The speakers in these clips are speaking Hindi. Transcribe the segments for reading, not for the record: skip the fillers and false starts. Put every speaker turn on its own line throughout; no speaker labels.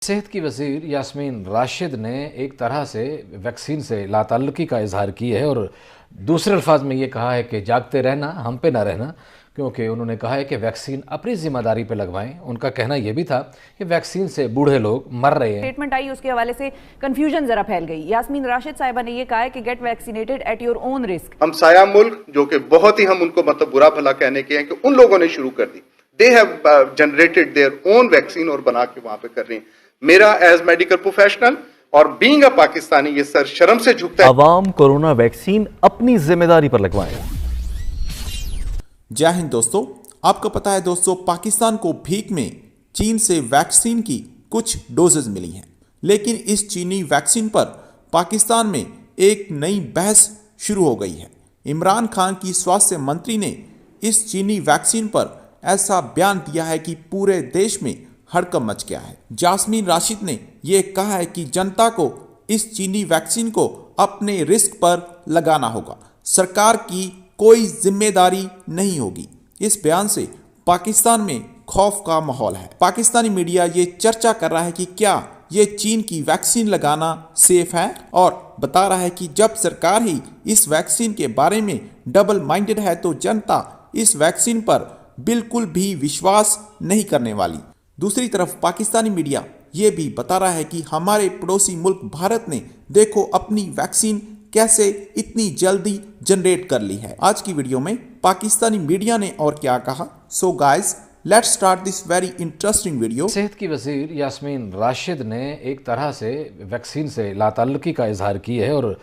सेहत की वज़ीर यास्मीन राशिद ने एक तरह से वैक्सीन से लाताल्लुकी का इजहार किया है और दूसरे अल्फाज में ये कहा है कि जागते रहना, हम पे ना रहना, क्योंकि उन्होंने कहा है कि वैक्सीन अपनी जिम्मेदारी पे लगवाएं। उनका कहना यह भी था कि वैक्सीन से बूढ़े लोग मर रहे हैं।
स्टेटमेंट आई, उसके हवाले से कंफ्यूजन जरा फैल गई। यास्मीन राशिद साहिबा ने यह कहा है कि get vaccinated at your own risk.
हमसाया मुल्क जो कि बहुत ही हम उनको मतलब बुरा भला कहने के हैं कि उन लोगों ने शुरू कर दी, they have generated their own vaccine और बना के वहां पे कर रही हैं। मेरा एज मेडिकल प्रोफेशनल और बीइंग अ पाकिस्तानी ये सर शर्म से झुकता है।
अवाम कोरोना वैक्सीन अपनी जिम्मेदारी पर लगवाएं।
जय हिंद दोस्तों, आपको पता है दोस्तों, पाकिस्तान को भीख में चीन से वैक्सीन की कुछ डोजेज मिली हैं, लेकिन इस चीनी वैक्सीन पर पाकिस्तान में एक नई बहस शुरू हो गई है। इमरान खान की स्वास्थ्य मंत्री ने इस चीनी वैक्सीन पर ऐसा बयान दिया है कि पूरे देश में हड़कंप मच गया है। यास्मीन राशिद ने यह कहा है कि जनता को इस चीनी वैक्सीन को अपने रिस्क पर लगाना होगा, सरकार की कोई जिम्मेदारी नहीं होगी। इस बयान से पाकिस्तान में खौफ का माहौल है। पाकिस्तानी मीडिया ये चर्चा कर रहा है कि क्या ये चीन की वैक्सीन लगाना सेफ है, और बता रहा है कि जब सरकार ही इस वैक्सीन के बारे में डबल माइंडेड है तो जनता इस वैक्सीन पर बिल्कुल भी विश्वास नहीं करने वाली। दूसरी तरफ पाकिस्तानी मीडिया ये भी बता रहा है कि हमारे पड़ोसी मुल्क भारत ने देखो अपनी वैक्सीन कैसे इतनी जल्दी जनरेट कर ली है। आज की वीडियो में पाकिस्तानी मीडिया ने और क्या कहा, so guys let's start this very interesting video.
सेहत की वज़ीर यास्मीन राशिद ने एक तरह से वैक्सीन से लाताल्लुकी का इजहार किया है और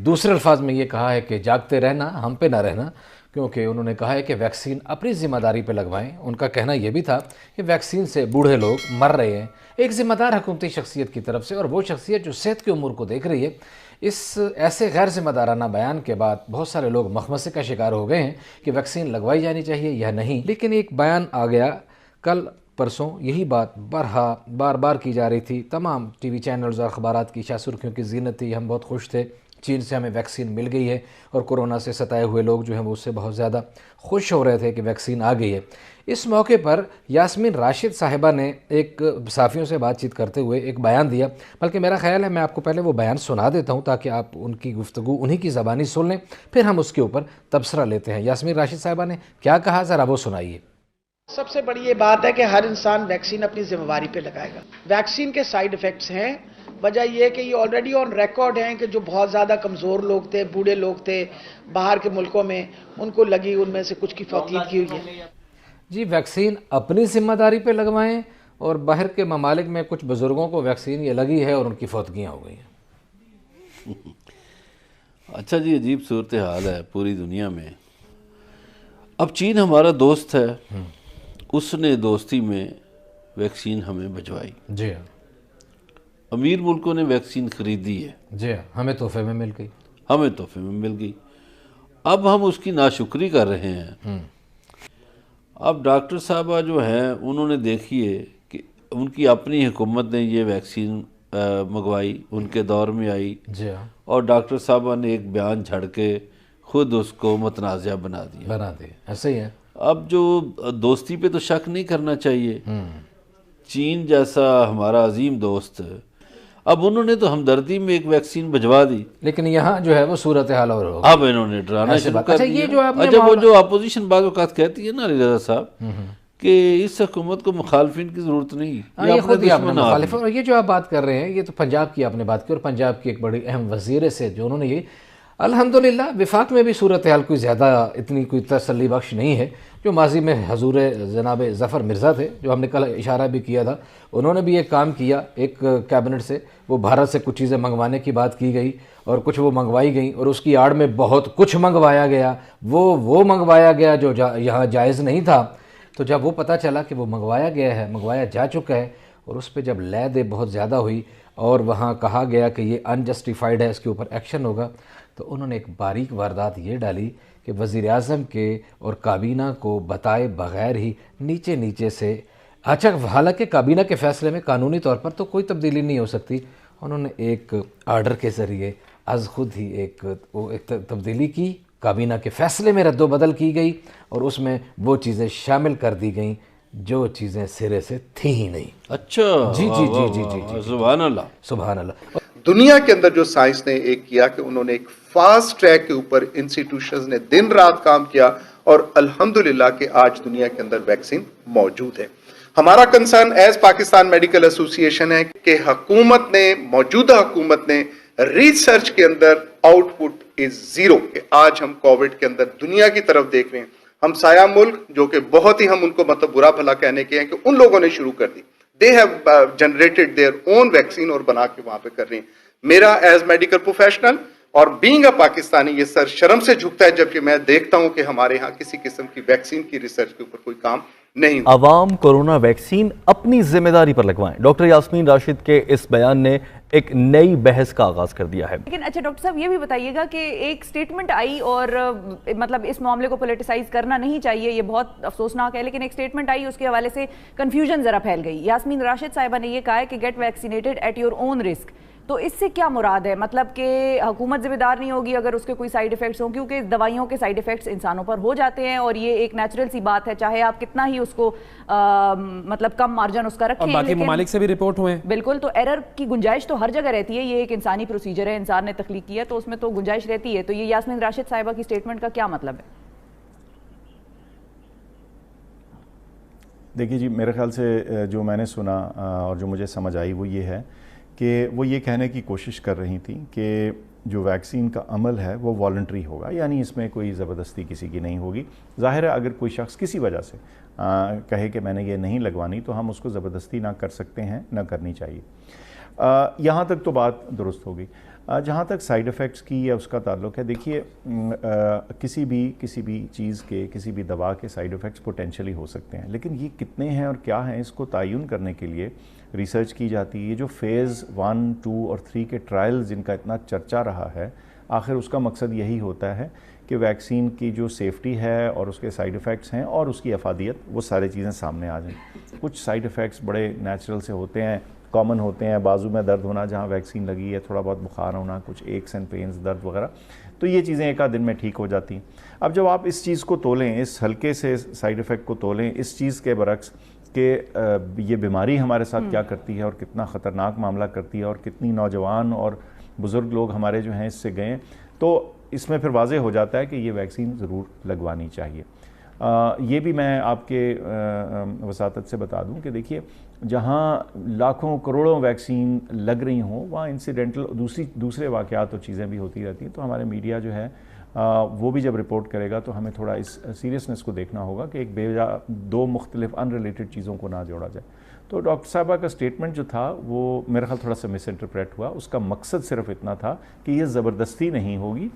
दूसरे अल्फाज में ये कहा है कि जागते रहना, हम पे ना रहना, क्योंकि उन्होंने कहा है कि वैक्सीन अपनी जिम्मेदारी पे लगवाएं। उनका कहना यह भी था कि वैक्सीन से बूढ़े लोग मर रहे हैं एक ज़िम्मेदार हुकूमती शख्सियत की तरफ से, और वो शख्सियत जो सेहत की उमूर को देख रही है। इस ऐसे गैर जिम्मेदाराना बयान के बाद बहुत सारे लोग मखमसे का शिकार हो गए हैं कि वैक्सीन लगवाई जानी चाहिए या नहीं। लेकिन एक बयान आ गया कल परसों, यही बात बार बार की जा रही थी। तमाम टीवी चैनल्स और अखबारात की शाह सुर्खियों की जीनत थी। हम बहुत खुश थे, चीन से हमें वैक्सीन मिल गई है, और कोरोना से सताए हुए लोग जो हैं वो उससे बहुत ज़्यादा खुश हो रहे थे कि वैक्सीन आ गई है। इस मौके पर यास्मीन राशिद साहिबा ने एक सहाफ़ियों से बातचीत करते हुए एक बयान दिया। बल्कि मेरा ख्याल है मैं आपको पहले वो बयान सुना देता हूँ ताकि आप उनकी गुफ्तगू उन्हीं की ज़बानी सुन लें, फिर हम उसके ऊपर तबसरा लेते हैं। यास्मीन राशिद साहिबा ने क्या कहा, ज़रा वो सुनाइए।
सबसे बड़ी ये बात है कि हर इंसान वैक्सीन अपनी जिम्मेवारी पे लगाएगा। वैक्सीन के साइड इफेक्ट्स हैं, वजह यह है कि ये ऑलरेडी ऑन रिकॉर्ड हैं कि जो बहुत ज़्यादा कमज़ोर लोग थे, बूढ़े लोग थे बाहर के मुल्कों में, उनको लगी, उनमें से कुछ की फौतीदगी हुई है।
जी, वैक्सीन अपनी जिम्मेदारी पे लगवाएं, और बाहर के ममालिक में कुछ बुज़ुर्गों को वैक्सीन ये लगी है और उनकी फौतगियाँ हो गई हैं।
अच्छा जी, अजीब सूरत हाल है पूरी दुनिया में। अब चीन हमारा दोस्त है, उसने दोस्ती में वैक्सीन हमें भिजवाई।
जी हाँ,
अमीर मुल्कों ने वैक्सीन खरीदी है।
जी हाँ, हमें तोहफे में मिल गई।
अब हम उसकी नाशुक्री कर रहे हैं। अब डॉक्टर साहबा जो हैं उन्होंने देखिए कि उनकी अपनी हुकूमत ने ये वैक्सीन मंगवाई, उनके दौर में आई।
जी हाँ,
और डॉक्टर साहबा ने एक बयान झड़ के खुद उसको मुतनाज़ा बना दिया।
ऐसे ही है।
अब जो दोस्ती पे तो शक नहीं करना चाहिए। चीन जैसा हमारा अजीम दोस्त, अब उन्होंने तो हमदर्दी में एक वैक्सीन भिजवा दी,
लेकिन यहाँ जो है वो सूरत हाल और होगी।
अब इन्होंने डराना शुरू कर दिया।
ये जो आपने
अच्छा, वो जो अपोजिशन बाज़ औक़ात कहती है ना अली रज़ा साहब कि इस हुकूमत को मुखालफिन की ज़रूरत नहीं,
ये खुद ही आपने मुखालिफ। और ये जो आप बात कर रहे हैं, ये तो पंजाब की आपने बात की, और पंजाब की एक बड़ी अहम वज़ीर से जो उन्होंने ये अल्हम्दुलिल्लाह विफाक में भी सूरत हाल कोई ज़्यादा इतनी कोई तसल्ली बख्श नहीं है। जो माजी में हजूर जनाब ज़फ़र मिर्ज़ा थे, जो हमने कल इशारा भी किया था, उन्होंने भी एक काम किया एक कैबिनेट से, वो भारत से कुछ चीज़ें मंगवाने की बात की गई और कुछ वो मंगवाई गई, और उसकी आड़ में बहुत कुछ मंगवाया गया। वो मंगवाया गया जो यहाँ जायज़ नहीं था। तो जब वो पता चला कि वो मंगवाया गया है, मंगवाया जा चुका है, और उस पर जब लय दे बहुत ज़्यादा हुई और वहाँ कहा गया कि ये अनजस्टिफाइड है, इसके ऊपर एक्शन होगा, तो उन्होंने एक बारीक वारदात ये डाली कि वज़ीर आज़म के और काबीना को बताए बग़ैर ही नीचे से, अच्छा हालांकि काबीना के फ़ैसले में कानूनी तौर पर तो कोई तब्दीली नहीं हो सकती, उन्होंने एक आर्डर के ज़रिए अज़ खुद ही एक तब्दीली की, काबीना के फ़ैसले में रद्दोबदल की गई और उसमें वो चीज़ें शामिल कर दी गई जो चीज़ें सिरे से थी ही नहीं।
अच्छा,
जी
वाह,
जी
वाह,
जी जी
वाह,
जी
वाह,
जी,
सुभान अल्लाह।
सुभान अल्लाह।
दुनिया के अंदर जो साइंस ने एक किया कि उन्होंने एक फास्ट ट्रैक के ऊपर इंस्टीट्यूशंस ने दिन रात काम किया और अल्हम्दुलिल्लाह कि आज दुनिया के अंदर वैक्सीन मौजूद है। हमारा concern as Pakistan medical association है कि मौजूदा हुकूमत ने रिसर्च के अंदर आउटपुट इज जीरो। कि आज हम कोविड के अंदर दुनिया की तरफ देख रहे हैं, हम साया मुल्क जो कि बहुत ही हम उनको मतलब बुरा भला कहने के हैं कि उन लोगों ने शुरू कर दी, they have generated their own vaccine और बना के वहां पे कर रहे हैं। मेरा एज मेडिकल प्रोफेशनल और बीइंग अ पाकिस्तानी ये सर शर्म से झुकता है जबकि मैं देखता हूं कि हमारे यहाँ किसी किस्म की वैक्सीन की रिसर्च के ऊपर कोई काम नहीं हुआ।
अवाम कोरोना वैक्सीन अपनी जिम्मेदारी पर लगवाएं। डॉक्टर यास्मीन राशिद के इस बयान ने एक नई बहस का आगाज कर दिया है।
लेकिन अच्छा डॉक्टर साहब, ये भी बताइएगा कि एक स्टेटमेंट आई और मतलब इस मामले को पॉलिटिसाइज करना नहीं चाहिए, ये बहुत अफसोसनाक है, लेकिन एक स्टेटमेंट आई उसके हवाले से कंफ्यूजन जरा फैल गई। यास्मीन राशिद साहिबा ने ये कहा है कि get vaccinated at your own risk. तो इससे क्या मुराद है? मतलब कि हुकूमत जिम्मेदार नहीं होगी अगर उसके कोई साइड इफेक्ट्स हों, क्योंकि दवाइयों के साइड इफेक्ट्स इंसानों पर हो जाते हैं और ये एक नेचुरल सी बात है, चाहे आप कितना ही उसको मतलब कम मार्जिन उसका रखें।
और बाकी ममालिक से भी रिपोर्ट हुए।
बिल्कुल, तो एरर की गुंजाइश तो हर जगह रहती है, ये एक इंसानी प्रोसीजर है, इंसान ने तख्लीक किया तो उसमें तो गुंजाइश रहती है। तो ये यास्मीन राशिद साहिबा की स्टेटमेंट का क्या मतलब है?
देखिए जी, मेरे ख्याल से जो मैंने सुना और जो मुझे समझ आई वो ये है कि वो ये कहने की कोशिश कर रही थी कि जो वैक्सीन का अमल है वो वॉलंटरी होगा, यानी इसमें कोई ज़बरदस्ती किसी की नहीं होगी। ज़ाहिर है अगर कोई शख्स किसी वजह से कहे कि मैंने ये नहीं लगवानी तो हम उसको ज़बरदस्ती ना कर सकते हैं, ना करनी चाहिए। यहाँ तक तो बात दुरुस्त होगी। जहाँ तक साइड इफ़ेक्ट्स की या उसका ताल्लुक़ है, देखिए किसी भी चीज़ के, किसी भी दवा के साइड इफ़ेक्ट्स पोटेंशियली हो सकते हैं, लेकिन ये कितने हैं और क्या हैं इसको तयन करने के लिए रिसर्च की जाती है। ये जो फ़ेज़ 1, 2 और 3 के ट्रायल्स जिनका इतना चर्चा रहा है, आखिर उसका मकसद यही होता है कि वैक्सीन की जो सेफ्टी है और उसके साइड इफ़ेक्ट्स हैं और उसकी अफादियत, वो सारी चीज़ें सामने आ जाएं। कुछ साइड इफ़ेक्ट्स बड़े नेचुरल से होते हैं, कॉमन होते हैं, बाजू में दर्द होना जहाँ वैक्सीन लगी है, थोड़ा बहुत बुखार होना, कुछ एक्स एंड पेन्स, दर्द वगैरह, तो ये चीज़ें एक आध दिन में ठीक हो जाती हैं। अब जब आप इस चीज़ को तोलें, इस हल्के से साइड इफ़ेक्ट को तोलें इस चीज़ के बरक्स कि ये बीमारी हमारे साथ क्या करती है और कितना ख़तरनाक मामला करती है और कितनी नौजवान और बुज़ुर्ग लोग हमारे जो हैं इससे गए, तो इसमें फिर वाज़ेह हो जाता है कि ये वैक्सीन ज़रूर लगवानी चाहिए। ये भी मैं आपके वसातत से बता दूं कि देखिए, जहाँ लाखों करोड़ों वैक्सीन लग रही हों वहाँ इंसिडेंटल दूसरे वाक़यात और चीज़ें भी होती रहती हैं। तो हमारे मीडिया जो है वो भी जब रिपोर्ट करेगा तो हमें थोड़ा इस सीरियसनेस को देखना होगा कि एक दो मुख्तलिफ अनरिलेटेड चीज़ों को ना जोड़ा जाए। तो डॉक्टर साहबा का स्टेटमेंट जो था वो मेरा ख्याल थोड़ा सा मिस इंटरप्रेट हुआ। उसका मकसद सिर्फ इतना था कि ये ज़बरदस्ती नहीं होगी,